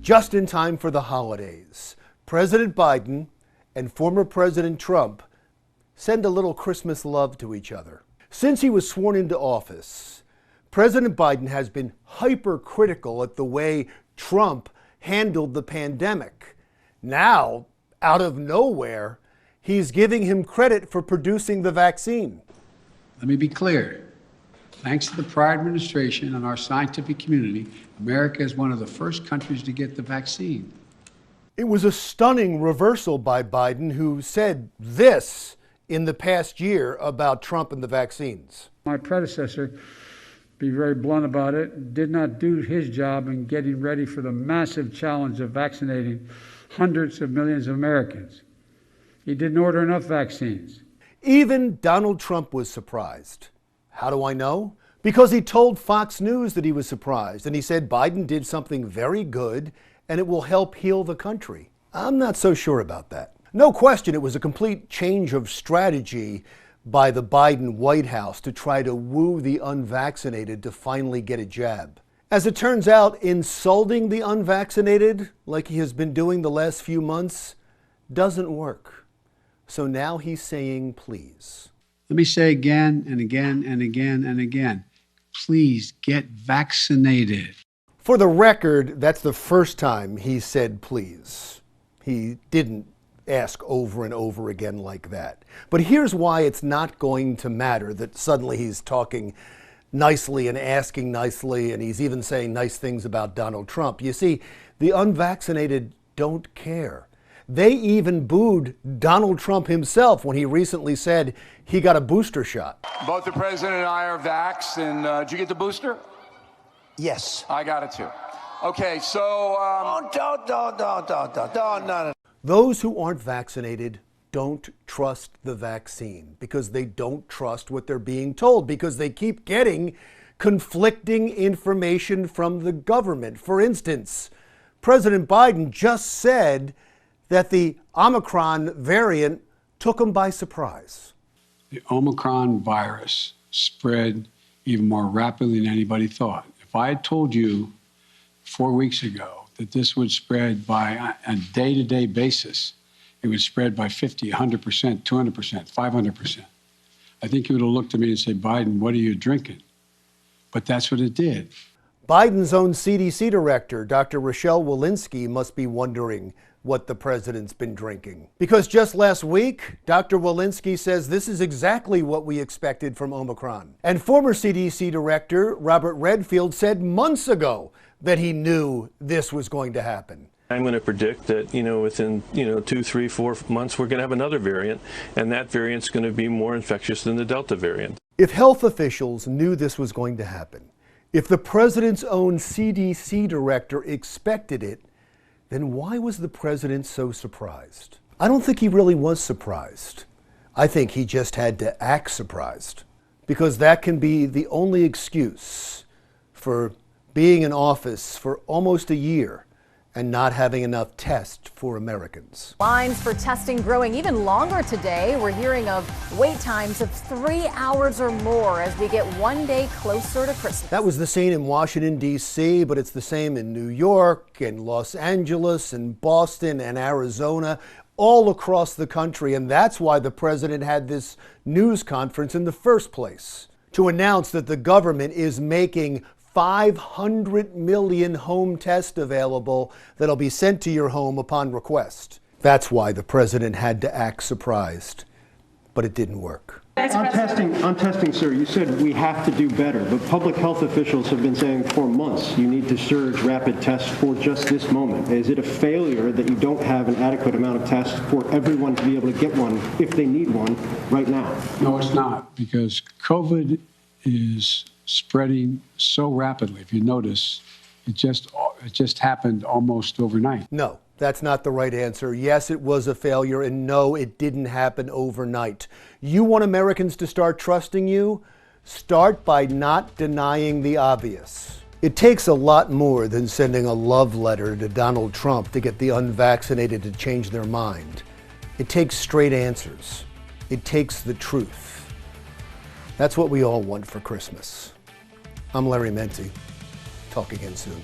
Just in time for the holidays, President Biden and former President Trump send a little Christmas love to each other. Since he was sworn into office, President Biden has been hypercritical at the way Trump handled the pandemic. Now, out of nowhere, he's giving him credit for producing the vaccine. Let me be clear. Thanks to the prior administration and our scientific community, America is one of the first countries to get the vaccine. It was a stunning reversal by Biden, who said this in the past year about Trump and the vaccines. My predecessor, be very blunt about it, did not do his job in getting ready for the massive challenge of vaccinating hundreds of millions of Americans. He didn't order enough vaccines. Even Donald Trump was surprised. How do I know? Because he told Fox News that he was surprised, and he said Biden did something very good and it will help heal the country. I'm not so sure about that. No question, it was a complete change of strategy by the Biden White House to try to woo the unvaccinated to finally get a jab. As it turns out, insulting the unvaccinated, like he has been doing the last few months, doesn't work. So now he's saying please. Let me say again and again and again and again, please get vaccinated. For the record, that's the first time he said please. He didn't ask over and over again like that. But here's why it's not going to matter that suddenly he's talking nicely and asking nicely, and he's even saying nice things about Donald Trump. You see, the unvaccinated don't care. They even booed Donald Trump himself when he recently said he got a booster shot. Both the president and I are vaxxed, and did you get the booster? Yes. I got it too. Okay, so... No. Those who aren't vaccinated don't trust the vaccine because they don't trust what they're being told, because they keep getting conflicting information from the government. For instance, President Biden just said that the Omicron variant took him by surprise. The Omicron virus spread even more rapidly than anybody thought. If I had told you 4 weeks ago that this would spread by a day-to-day basis, it would spread by 50, 100%, 200%, 500%. I think you would have looked at me and said, Biden, what are you drinking? But that's what it did. Biden's own CDC director, Dr. Rochelle Walensky, must be wondering what the president's been drinking. Because just last week, Dr. Walensky says this is exactly what we expected from Omicron. And former CDC director Robert Redfield said months ago that he knew this was going to happen. I'm going to predict that, within, 2, 3, 4 months, we're going to have another variant, and that variant's going to be more infectious than the Delta variant. If health officials knew this was going to happen, if the president's own CDC director expected it, then why was the president so surprised? I don't think he really was surprised. I think he just had to act surprised, because that can be the only excuse for being in office for almost a year and not having enough tests for Americans. Lines for testing growing even longer today. We're hearing of wait times of 3 hours or more as we get one day closer to Christmas. That was the scene in Washington, D.C., but it's the same in New York and Los Angeles and Boston and Arizona, all across the country. And that's why the president had this news conference in the first place, to announce that the government is making 500 million home tests available that'll be sent to your home upon request. That's why the president had to act surprised, but it didn't work. On testing, sir, you said we have to do better, but public health officials have been saying for months you need to surge rapid tests for just this moment. Is it a failure that you don't have an adequate amount of tests for everyone to be able to get one if they need one right now? No, it's not, because COVID is spreading so rapidly. If you notice, it just happened almost overnight. No, that's not the right answer. Yes, it was a failure, and no, it didn't happen overnight. You want Americans to start trusting you? Start by not denying the obvious. It takes a lot more than sending a love letter to Donald Trump to get the unvaccinated to change their mind. It takes straight answers. It takes the truth. That's what we all want for Christmas. I'm Larry Mendte. Talk again soon.